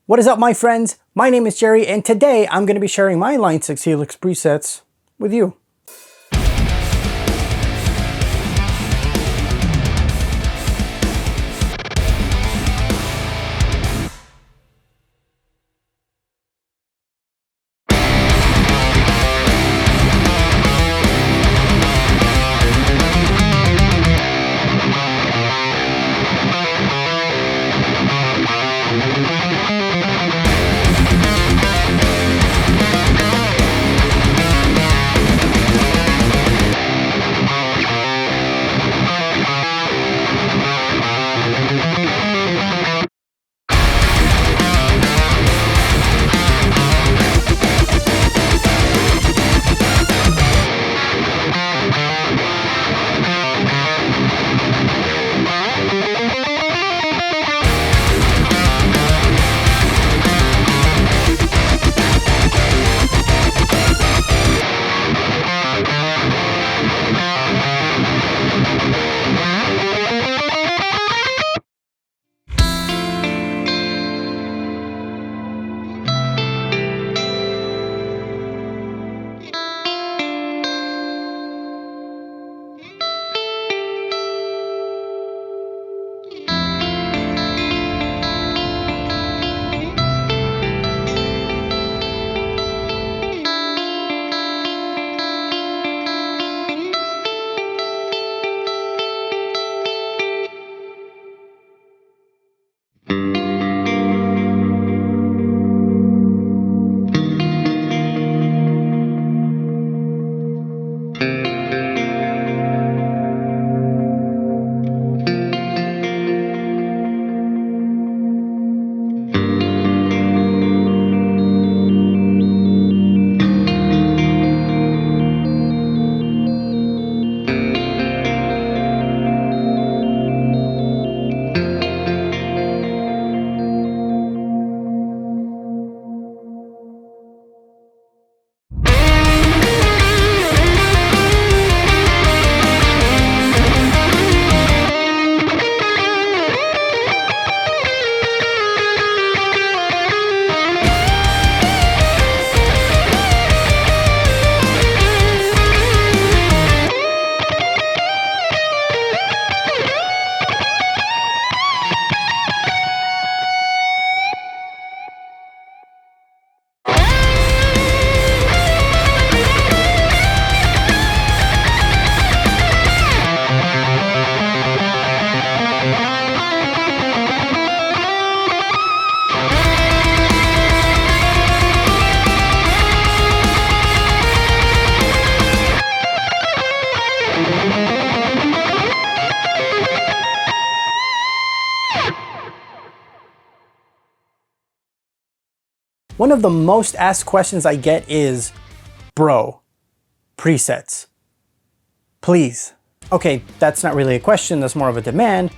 What is up, my friends? My name is Gerry, and today I'm going to be sharing my Line 6 Helix presets with you. One of the most asked questions I get is, bro, presets, please. Okay, that's not really a question, that's more of a demand,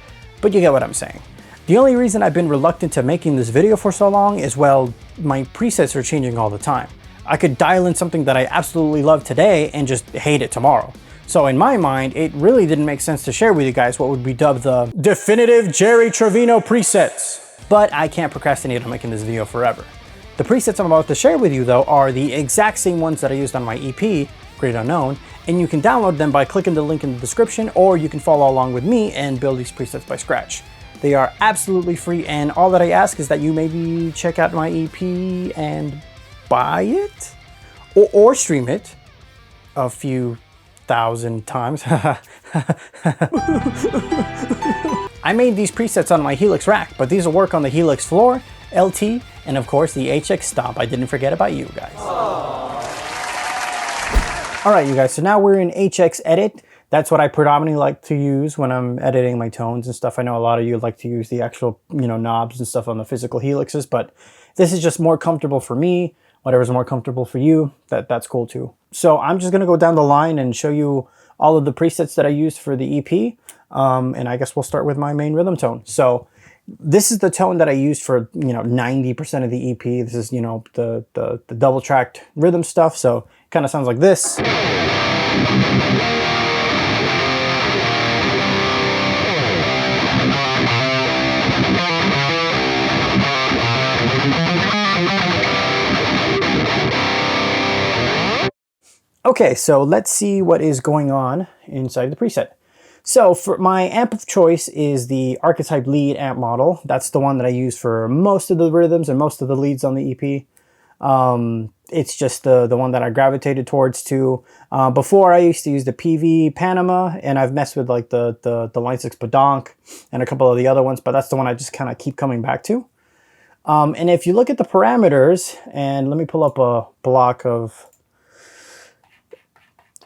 but you get what I'm saying. The only reason I've been reluctant to making this video for so long is, well, my presets are changing all the time. I could dial in something that I absolutely love today and just hate it tomorrow. So in my mind, it really didn't make sense to share with you guys what would be dubbed the definitive Gerry Trevino presets. But I can't procrastinate on making this video forever. The presets I'm about to share with you, though, are the exact same ones that I used on my EP, Great Unknown, and you can download them by clicking the link in the description, or you can follow along with me and build these presets by scratch. They are absolutely free, and all that I ask is that you maybe check out my EP and buy it, or stream it a few thousand times. I made these presets on my Helix rack, but these will work on the Helix floor, LT, and of course the HX Stomp. I didn't forget about you guys. Alright you guys, so now we're in HX Edit. That's what I predominantly like to use when I'm editing my tones and stuff. I know a lot of you like to use the actual, knobs and stuff on the physical Helixes, but this is just more comfortable for me. Whatever's more comfortable for you, that's cool too. So I'm just gonna go down the line and show you all of the presets that I used for the EP. And I guess we'll start with my main rhythm tone. So this is the tone that I used for, 90% of the EP. This is, the double tracked rhythm stuff. So it kind of sounds like this. Okay, so let's see what is going on inside the preset. So for my amp of choice is the Archetype Lead amp model. That's the one that I use for most of the rhythms and most of the leads on the EP. It's just the one that I gravitated towards too. Before I used to use the PV Panama, and I've messed with like the Line 6 Badonk and a couple of the other ones, but that's the one I just kind of keep coming back to. And if you look at the parameters, and let me pull up a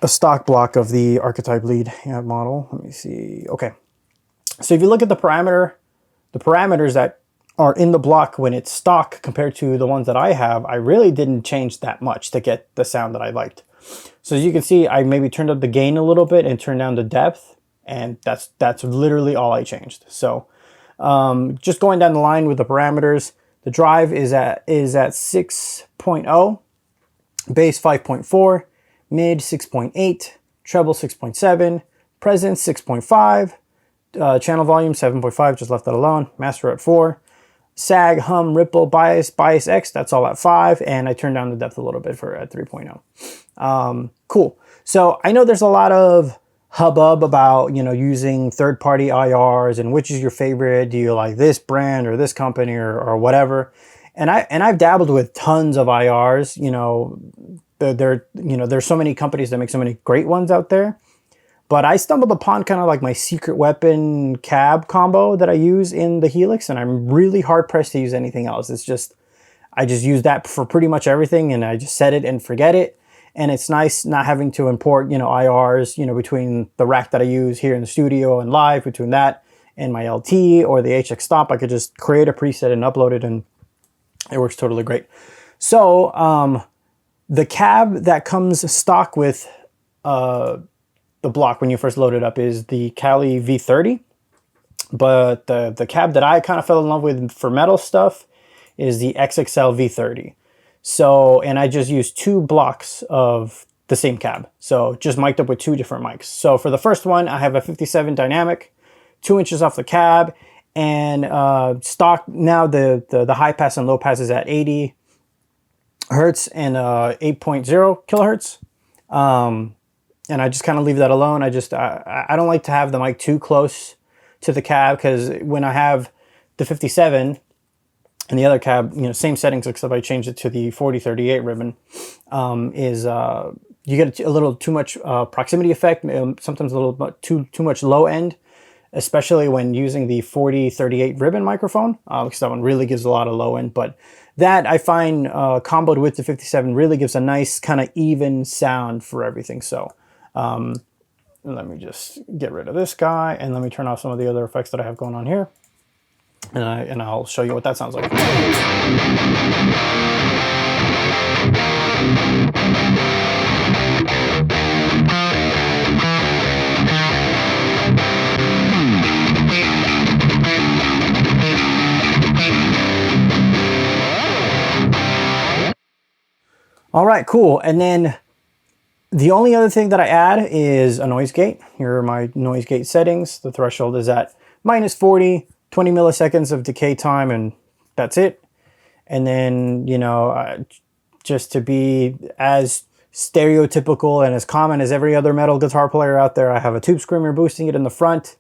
stock block of the Archetype Lead amp model. Let me see. Okay. So if you look at the parameters that are in the block when it's stock compared to the ones that I have, I really didn't change that much to get the sound that I liked. So as you can see, I maybe turned up the gain a little bit and turned down the depth, and that's literally all I changed. So just going down the line with the parameters, the drive is at 6.0, bass 5.4, mid 6.8, treble 6.7, presence 6.5, channel volume 7.5, just left that alone, master at 4, sag, hum, ripple, bias X, that's all at 5, and I turned down the depth a little bit for at 3.0. Cool. So I know there's a lot of hubbub about, you know, using third-party IRs and which is your favorite. Do you like this brand or this company or whatever? And I've dabbled with tons of IRs. You know, there's so many companies that make so many great ones out there. But I stumbled upon kind of like my secret weapon cab combo that I use in the Helix, and I'm really hard pressed to use anything else. It's just, I just use that for pretty much everything, and I just set it and forget it. And it's nice not having to import, you know, IRs, you know, between the rack that I use here in the studio and live, between that and my LT or the HX Stomp. I could just create a preset and upload it, and it works totally great. So the cab that comes stock with the block when you first load it up is the Cali V30. But the cab that I kind of fell in love with for metal stuff is the XXL V30. So, and I just used 2 blocks of the same cab. So just mic'd up with 2 different mics. So for the first one, I have a 57 dynamic, 2 inches off the cab, and stock, now the high pass and low pass is at 80 hertz and 8.0 kilohertz. And I just kind of leave that alone. I don't like to have the mic too close to the cab, because when I have the 57 and the other cab, you know, same settings except I changed it to the 4038 ribbon, you get a little too much proximity effect, sometimes a little too much low end, especially when using the 4038 ribbon microphone, because that one really gives a lot of low end. But that I find comboed with the 57 really gives a nice kind of even sound for everything. So let me just get rid of this guy, and let me turn off some of the other effects that I have going on here. And I'll show you what that sounds like. All right, cool. And then the only other thing that I add is a noise gate. Here are my noise gate settings. The threshold is at -40, 20 milliseconds of decay time, and that's it. And then, you know, just to be as stereotypical and as common as every other metal guitar player out there, I have a tube screamer boosting it in the front.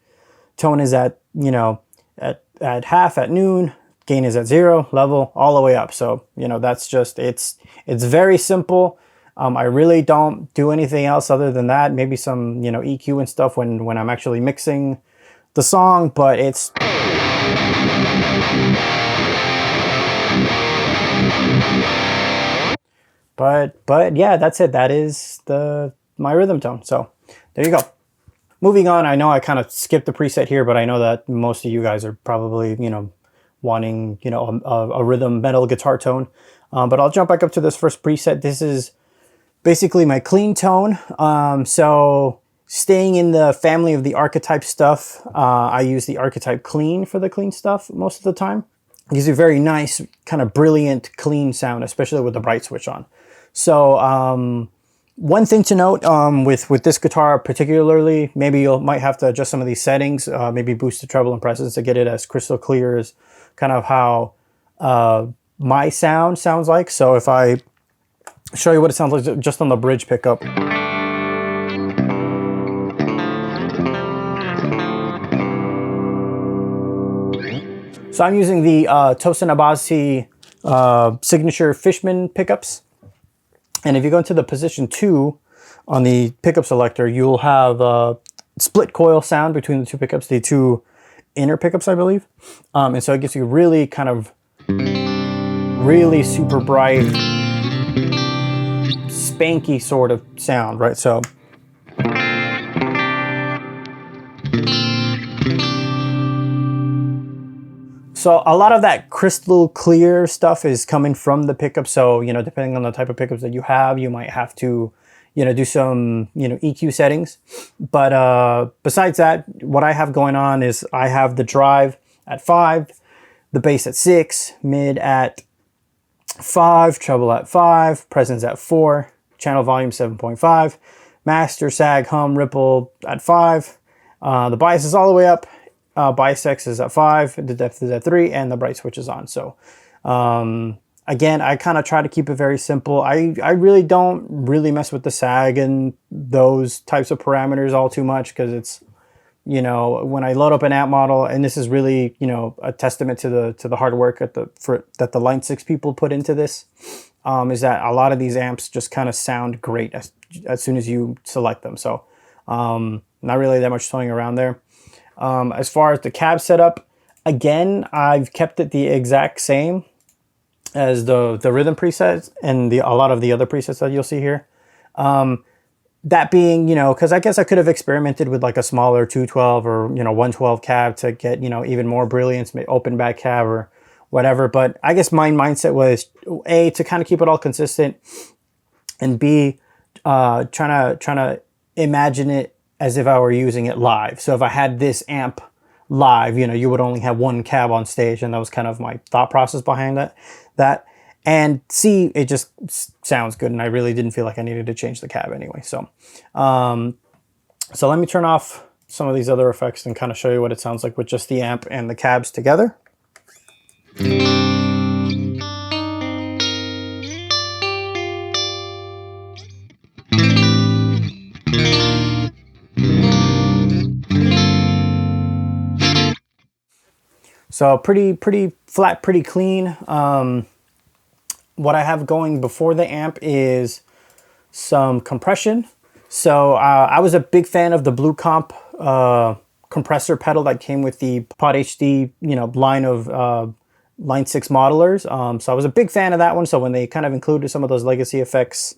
Tone is at, you know, at half at noon. Gain is at 0, level all the way up. So, you know, that's just, it's very simple. I really don't do anything else other than that. Maybe some, you know, EQ and stuff when I'm actually mixing the song, but it's... But yeah, that's it. That is my rhythm tone. So there you go. Moving on, I know I kind of skipped the preset here, but I know that most of you guys are probably, you know, wanting, you know, a rhythm metal guitar tone. But I'll jump back up to this first preset. This is basically my clean tone. So staying in the family of the Archetype stuff, I use the Archetype Clean for the clean stuff most of the time. It gives you a very nice, kind of brilliant, clean sound, especially with the bright switch on. So one thing to note with this guitar particularly, maybe you might have to adjust some of these settings, maybe boost the treble and presence to get it as crystal clear as kind of how my sound sounds like. So if I show you what it sounds like just on the bridge pickup. So I'm using the Tosin Abasi signature Fishman pickups. And if you go into the position 2 on the pickup selector, you'll have a split coil sound between the two pickups, the two inner pickups, I believe. And so it gives you really kind of really super bright, spanky sort of sound, right? So a lot of that crystal clear stuff is coming from the pickup. So, you know, depending on the type of pickups that you have, you might have to, you know, do some, you know, EQ settings. But besides that, what I have going on is I have the drive at 5, the bass at 6, mid at 5, treble at 5, presence at 4, channel volume 7.5, master, sag, hum, ripple at 5. The bias is all the way up. Bias X is at 5, the depth is at 3, and the bright switch is on. So again, I kind of try to keep it very simple. I really don't really mess with the sag and those types of parameters all too much, because it's, you know, when I load up an amp model, and this is really, you know, a testament to the hard work that the Line 6 people put into this, is that a lot of these amps just kind of sound great as soon as you select them. So not really that much toying around there. As far as the cab setup, again, I've kept it the exact same as the rhythm presets and a lot of the other presets that you'll see here. That being, you know, because I guess I could have experimented with like a smaller 212 or, you know, 112 cab to get, you know, even more brilliance, open back cab or whatever. But I guess my mindset was A, to kind of keep it all consistent, and B, trying to imagine it as if I were using it live. So if I had this amp live, you know, you would only have one cab on stage, and that was kind of my thought process behind that. And C, it just sounds good, and I really didn't feel like I needed to change the cab anyway. So, so let me turn off some of these other effects and kind of show you what it sounds like with just the amp and the cabs together. So pretty flat, pretty clean. What I have going before the amp is some compression. So I was a big fan of the Blue Comp compressor pedal that came with the Pod HD, you know, line of Line 6 modelers. So I was a big fan of that one. So when they kind of included some of those legacy effects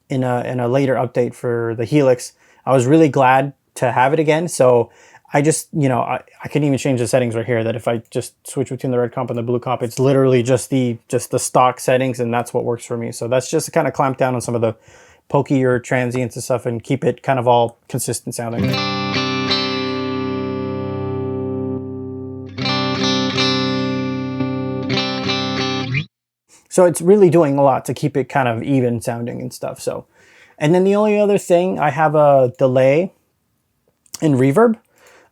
in a later update for the Helix, I was really glad to have it again. So I just, you know, I can even change the settings right here, that if I just switch between the red comp and the blue comp, it's literally just the stock settings, and that's what works for me. So that's just to kind of clamp down on some of the pokey or transients and stuff and keep it kind of all consistent sounding. So it's really doing a lot to keep it kind of even sounding and stuff. So, and then the only other thing, I have a delay and reverb.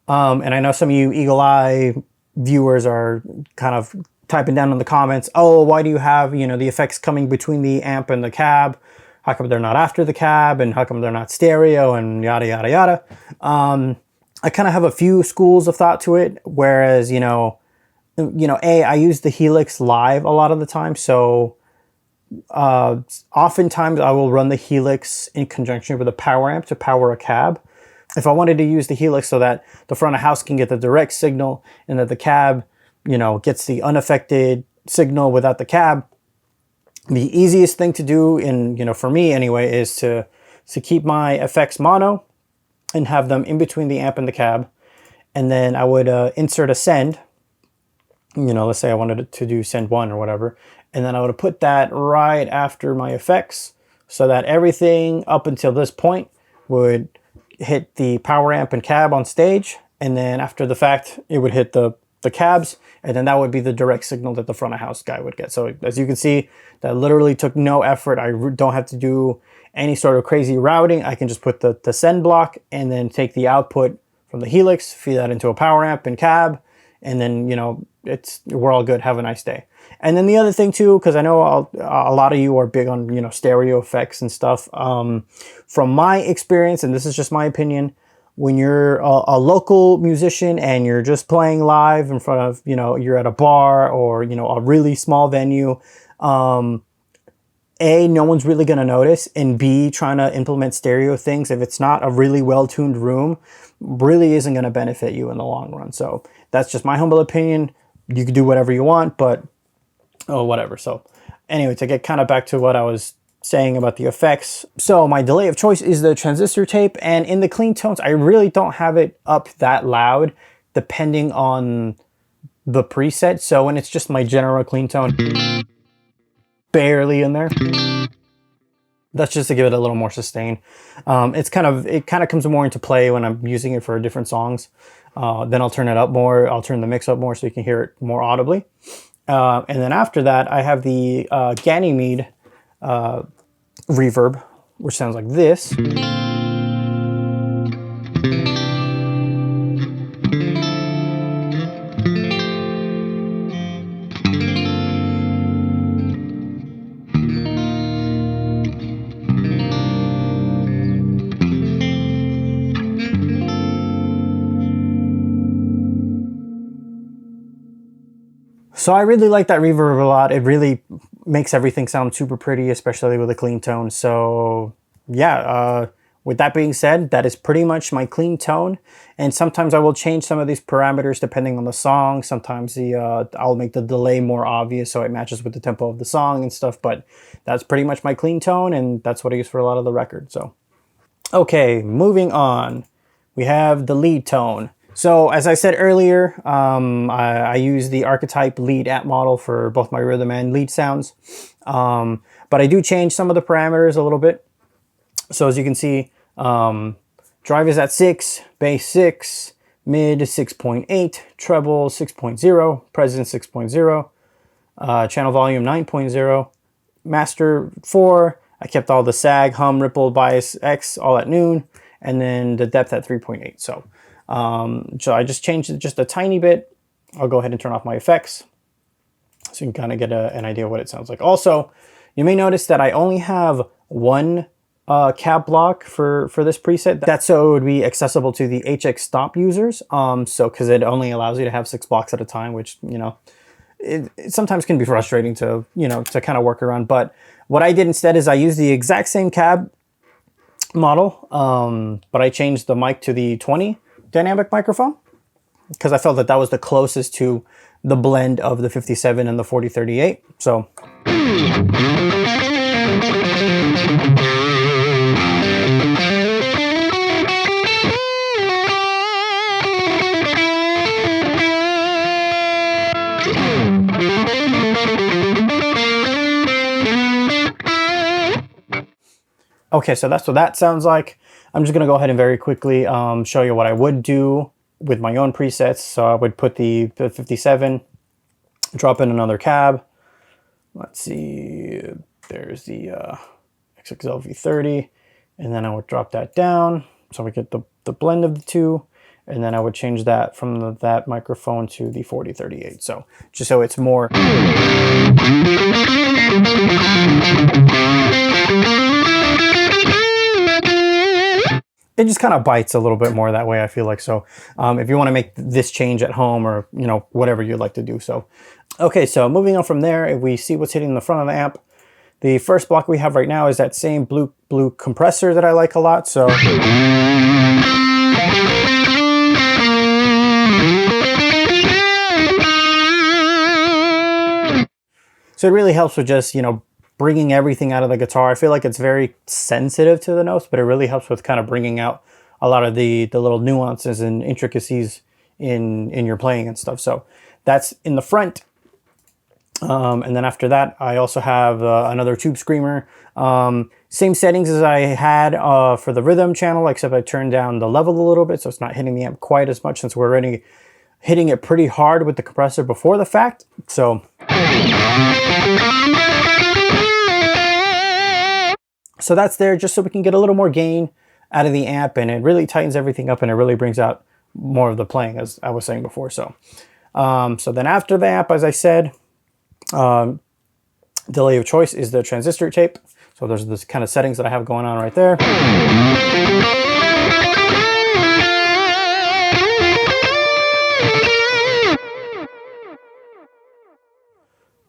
And I know some of you eagle eye viewers are kind of typing down in the comments, oh, why do you have, you know, the effects coming between the amp and the cab? How come they're not after the cab? And how come they're not stereo and yada, yada, yada? I kind of have a few schools of thought to it. Whereas, you know, I use the Helix live a lot of the time. So oftentimes I will run the Helix in conjunction with a power amp to power a cab. If I wanted to use the Helix so that the front of house can get the direct signal and that the cab, you know, gets the unaffected signal without the cab, the easiest thing to do, in, you know, for me anyway, is to keep my effects mono and have them in between the amp and the cab. And then I would insert a send, you know, let's say I wanted to do send 1 or whatever. And then I would put that right after my effects so that everything up until this point would hit the power amp and cab on stage, and then after the fact it would hit the cabs, and then that would be the direct signal that the front of house guy would get. So as you can see, that literally took no effort. I don't have to do any sort of crazy routing. I can just put the send block and then take the output from the Helix, feed that into a power amp and cab, and then, you know, we're all good. Have a nice day. And then the other thing too, because I know a lot of you are big on, you know, stereo effects and stuff. From my experience, and this is just my opinion, when you're a local musician and you're just playing live in front of, you know, you're at a bar or, you know, a really small venue, A, no one's really going to notice, and B, trying to implement stereo things, if it's not a really well-tuned room, really isn't going to benefit you in the long run. So that's just my humble opinion. You can do whatever you want, but oh, whatever. So anyway, to get kind of back to what I was saying about the effects. So my delay of choice is the transistor tape, and in the clean tones, I really don't have it up that loud depending on the preset. So when it's just my general clean tone, barely in there. That's just to give it a little more sustain. It kind of comes more into play when I'm using it for different songs. Then I'll turn it up more. I'll turn the mix up more so you can hear it more audibly. And then after that, I have the Ganymede reverb, which sounds like this. So I really like that reverb a lot. It really makes everything sound super pretty, especially with a clean tone. So yeah, with that being said, that is pretty much my clean tone. And sometimes I will change some of these parameters depending on the song. Sometimes I'll make the delay more obvious so it matches with the tempo of the song and stuff. But that's pretty much my clean tone, and that's what I use for a lot of the record. So okay, moving on. We have the lead tone. So as I said earlier, I use the archetype lead amp model for both my rhythm and lead sounds. But I do change some of the parameters a little bit. So as you can see, drive is at 6, bass 6, mid 6.8, treble 6.0, presence 6.0, channel volume 9.0, master 4. I kept all the sag, hum, ripple, bias, X all at noon, and then the depth at 3.8. So I just changed it just a tiny bit. I'll go ahead and turn off my effects so you can kind of get an idea of what it sounds like. Also, you may notice that I only have one cab block for this preset. That's so it would be accessible to the HX Stomp users. So because it only allows you to have 6 blocks at a time, which, you know, it sometimes can be frustrating to, you know, to kind of work around. But what I did instead is I used the exact same cab model, but I changed the mic to the 20 dynamic microphone because I felt that that was the closest to the blend of the 57 and the 4038. So okay, so that's what that sounds like. I'm just gonna go ahead and very quickly show you what I would do with my own presets. So I would put the 57, drop in another cab. Let's see, there's the XXL V30, and then I would drop that down so we get the blend of the two, and then I would change that from that microphone to the 4038. So just so it's more. It just kind of bites a little bit more that way, I feel like. So if you want to make this change at home or, you know, whatever you'd like to do. So, okay, so moving on from there, if we see what's hitting the front of the amp, the first block we have right now is that same blue compressor that I like a lot. So it really helps with just, you know, bringing everything out of the guitar. I feel like it's very sensitive to the notes, but it really helps with kind of bringing out a lot of the little nuances and intricacies in your playing and stuff. So that's in the front. And then after that, I also have another tube screamer. Same settings as I had for the rhythm channel, except I turned down the level a little bit so it's not hitting the amp quite as much since we're already hitting it pretty hard with the compressor before the fact. So that's there just so we can get a little more gain out of the amp, and it really tightens everything up and it really brings out more of the playing, as I was saying before. So So then after the amp, as I said, delay of choice is the transistor tape. So there's this kind of settings that I have going on right there.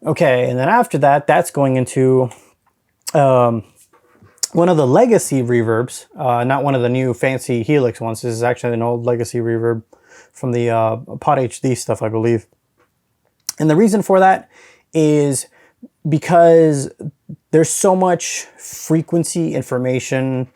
Okay, and then after that, that's going into one of the legacy reverbs, not one of the new fancy Helix ones. This is actually an old legacy reverb from the Pod HD stuff, I believe. And the reason for that is because there's so much frequency information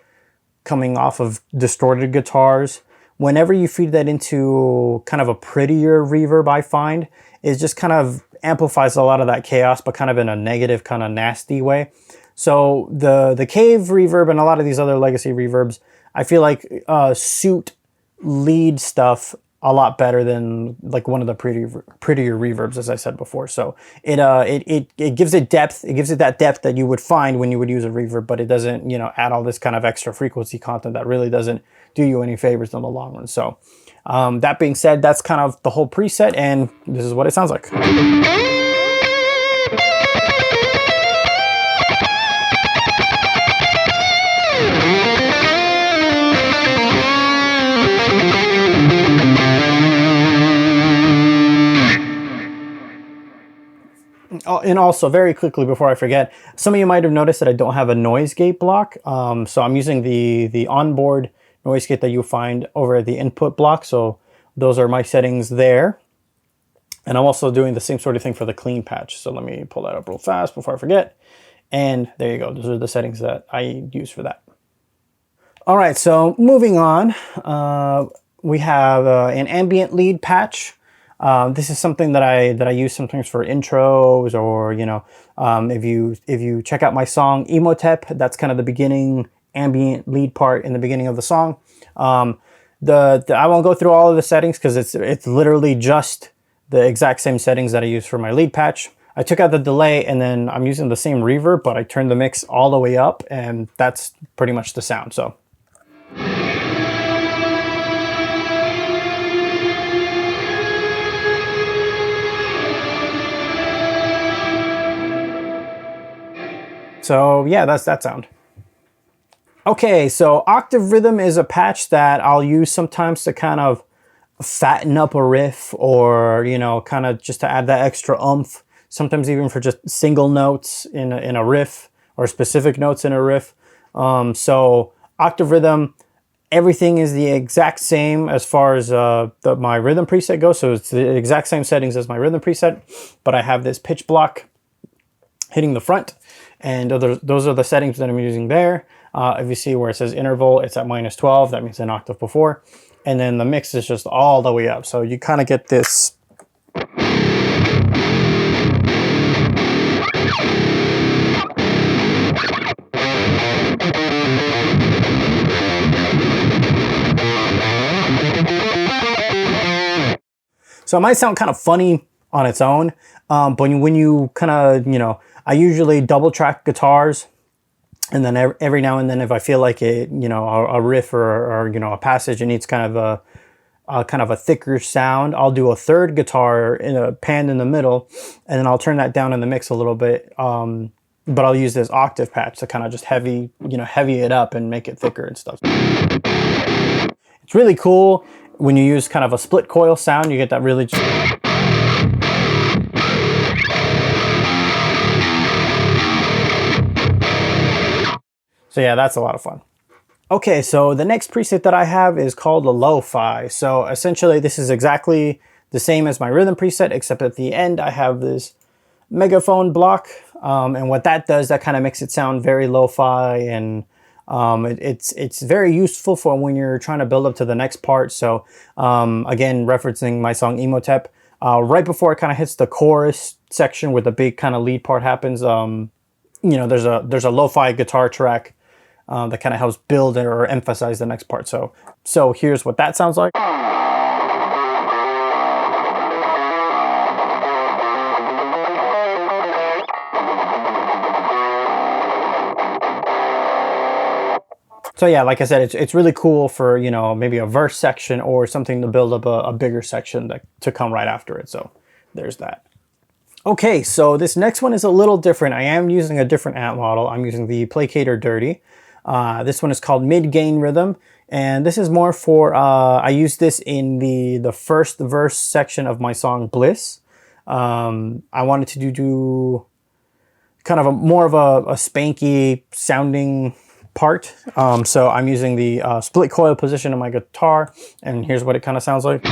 coming off of distorted guitars. Whenever you feed that into kind of a prettier reverb, I find, it just kind of amplifies a lot of that chaos, but kind of in a negative, kind of nasty way. So the Cave reverb and a lot of these other legacy reverbs, I feel like suit lead stuff a lot better than like one of the prettier reverbs, as I said before. So it gives it depth. It gives it that depth that you would find when you would use a reverb, but it doesn't, you know, add all this kind of extra frequency content that really doesn't do you any favors in the long run. So that being said, that's kind of the whole preset, and this is what it sounds like. Oh, and also, very quickly before I forget, some of you might have noticed that I don't have a noise gate block. So I'm using the onboard noise gate that you find over at the input block. So those are my settings there. And I'm also doing the same sort of thing for the clean patch. So let me pull that up real fast before I forget. And there you go. Those are the settings that I use for that. All right, so moving on, we have an ambient lead patch. This is something that I use sometimes for intros, or you know, if you check out my song Imhotep, that's kind of the beginning ambient lead part in the beginning of the song. I won't go through all of the settings because it's literally just the exact same settings that I use for my lead patch. I took out the delay, and then I'm using the same reverb, but I turned the mix all the way up, and that's pretty much the sound. So yeah, that's that sound. Okay, so Octave Rhythm is a patch that I'll use sometimes to kind of fatten up a riff, or, you know, kind of just to add that extra oomph. Sometimes even for just single notes in a riff, or specific notes in a riff. So Octave Rhythm, everything is the exact same as far as my rhythm preset goes. So it's the exact same settings as my rhythm preset, but I have this pitch block hitting the front, and those are the settings that I'm using there. If you see where it says interval, it's at -12. That means an octave before. And then the mix is just all the way up. So you kind of get this. So it might sound kind of funny on its own, but when you kind of, you know, I usually double track guitars, and then every now and then, if I feel like it, you know, a riff or you know, a passage, it needs kind of a thicker sound, I'll do a third guitar in a pan in the middle, and then I'll turn that down in the mix a little bit. But I'll use this octave patch to kind of just heavy it up and make it thicker and stuff. It's really cool when you use kind of a split coil sound. You get that really. So yeah, that's a lot of fun. Okay, so the next preset that I have is called a lo-fi. So essentially this is exactly the same as my rhythm preset, except at the end I have this megaphone block. And what that does, that kind of makes it sound very lo-fi, and it's very useful for when you're trying to build up to the next part. So again, referencing my song Imhotep, right before it kind of hits the chorus section where the big kind of lead part happens, you know, there's a lo-fi guitar track that kind of helps build or emphasize the next part. So here's what that sounds like. So yeah, like I said, it's really cool for, you know, maybe a verse section or something to build up a bigger section to come right after it. So there's that. Okay, so this next one is a little different. I am using a different amp model. I'm using the Placator Dirty. This one is called Mid-Gain Rhythm. And this is more for, I use this in the first verse section of my song Bliss. I wanted to do kind of more of a spanky sounding part. So I'm using the split coil position of my guitar, and here's what it kind of sounds like.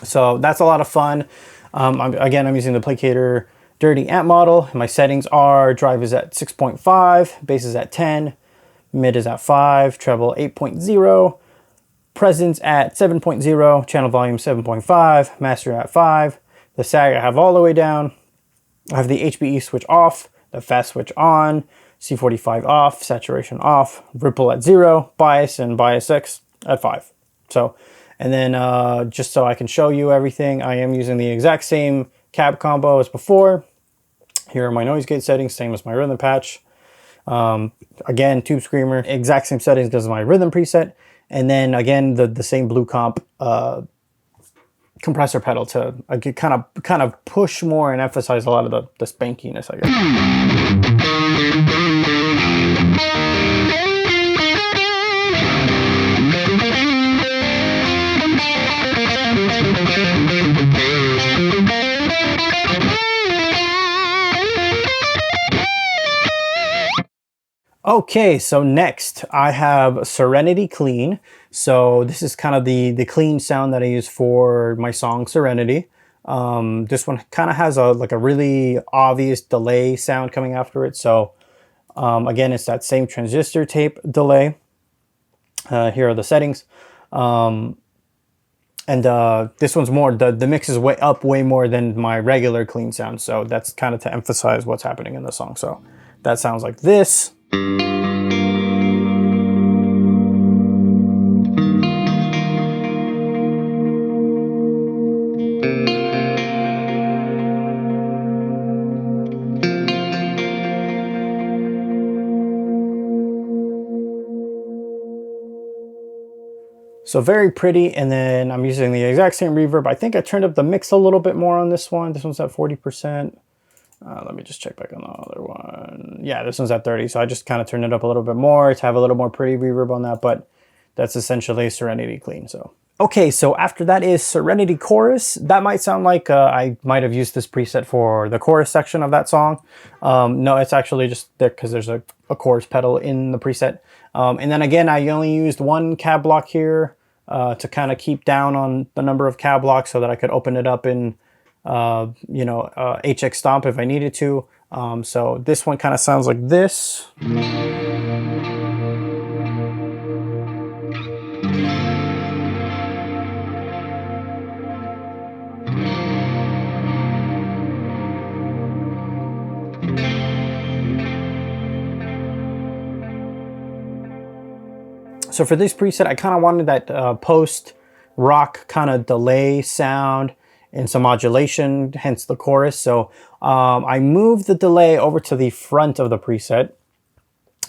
So that's a lot of fun. Again, I'm using the Placator Dirty amp model. My settings are drive is at 6.5, bass is at 10, mid is at 5, treble 8.0, presence at 7.0, channel volume 7.5, master at 5. The sag I have all the way down. I have the HBE switch off, the fast switch on, C45 off, saturation off, ripple at 0, bias and bias X at 5. So, and then just so I can show you everything, I am using the exact same cab combo as before. Here are my noise gate settings, same as my rhythm patch. Again, Tube Screamer, exact same settings as my rhythm preset. And then again, the same Blue Comp compressor pedal to kind of push more and emphasize a lot of the spankiness, I guess. Okay, so next I have Serenity Clean. So this is kind of the clean sound that I use for my song Serenity. This one kind of has like a really obvious delay sound coming after it. So again, it's that same transistor tape delay. Here are the settings. And this one's more, the mix is way more than my regular clean sound. So that's kind of to emphasize what's happening in the song. So that sounds like this. So very pretty, and then I'm using the exact same reverb. I think I turned up the mix a little bit more on this one. This one's at 40%. Let me just check back on the other one. Yeah, this one's at 30, so I just kind of turned it up a little bit more to have a little more pretty reverb on that, but that's essentially Serenity Clean. So okay, so after that is Serenity Chorus. That might sound like I might have used this preset for the chorus section of that song. No, it's actually just there because there's a chorus pedal in the preset. And then again, I only used one cab block here to kind of keep down on the number of cab blocks so that I could open it up in HX Stomp if I needed to. So this one kind of sounds like this. So for this preset, I kind of wanted that post-rock kind of delay sound and some modulation, hence the chorus. So I moved the delay over to the front of the preset.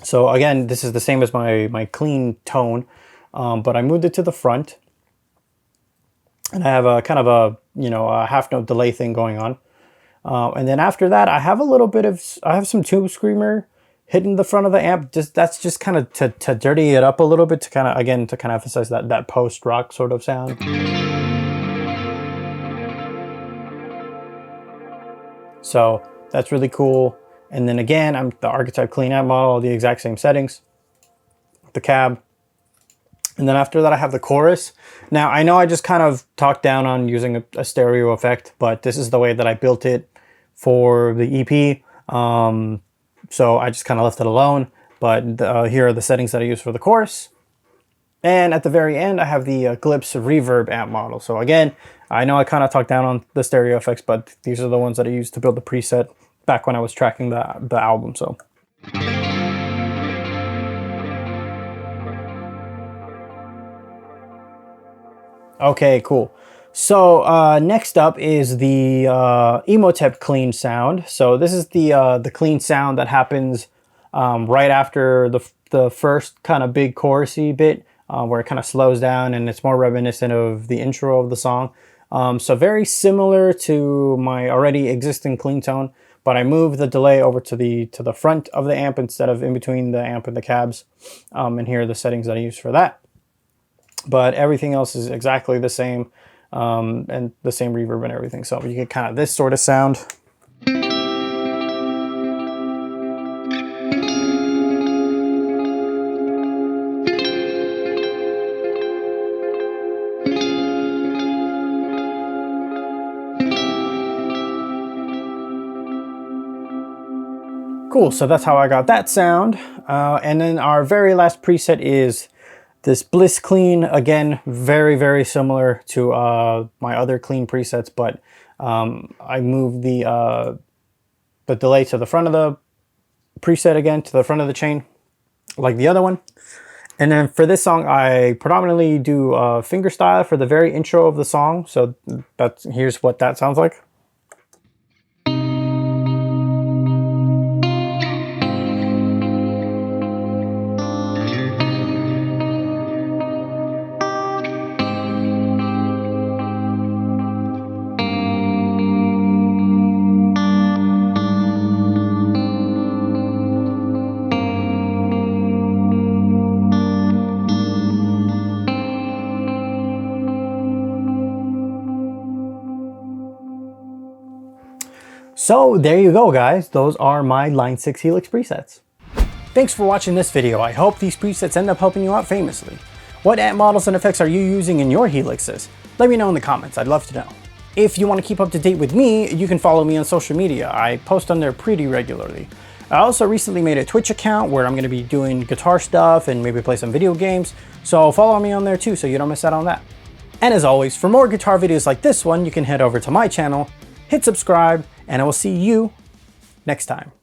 So again, this is the same as my clean tone, but I moved it to the front. And I have a kind of a half note delay thing going on. And then after that, I have some Tube Screamer hitting the front of the amp. That's just kind of to dirty it up a little bit, to kind of emphasize that post-rock sort of sound. So that's really cool. And then again, I'm the Octave Clean amp model, the exact same settings, the cab. And then after that, I have the chorus. Now, I know I just kind of talked down on using a stereo effect, but this is the way that I built it for the EP. So I just kind of left it alone. But here are the settings that I use for the chorus. And at the very end, I have the Glimpse Reverb amp model. So again, I know I kind of talked down on the stereo effects, but these are the ones that I used to build the preset back when I was tracking the album. So. Okay, cool. So next up is the Imhotep Clean sound. So this is the clean sound that happens right after the first kind of big chorusy bit, where it kind of slows down and it's more reminiscent of the intro of the song. So very similar to my already existing clean tone, but I moved the delay over to the front of the amp instead of in between the amp and the cabs. And here are the settings that I use for that. But everything else is exactly the same, and the same reverb and everything. So you get kind of this sort of sound. Cool, so that's how I got that sound. And then our very last preset is this Bliss Clean. Again, very, very similar to my other clean presets, but I moved the delay to the front of the preset again, to the front of the chain, like the other one. And then for this song, I predominantly do fingerstyle for the very intro of the song. So here's what that sounds like. So there you go, guys. Those are my Line 6 Helix presets. Thanks for watching this video. I hope these presets end up helping you out famously. What amp models and effects are you using in your Helixes? Let me know in the comments. I'd love to know. If you want to keep up to date with me, you can follow me on social media. I post on there pretty regularly. I also recently made a Twitch account where I'm going to be doing guitar stuff and maybe play some video games. So follow me on there too so you don't miss out on that. And as always, for more guitar videos like this one, you can head over to my channel, hit subscribe, and I will see you next time.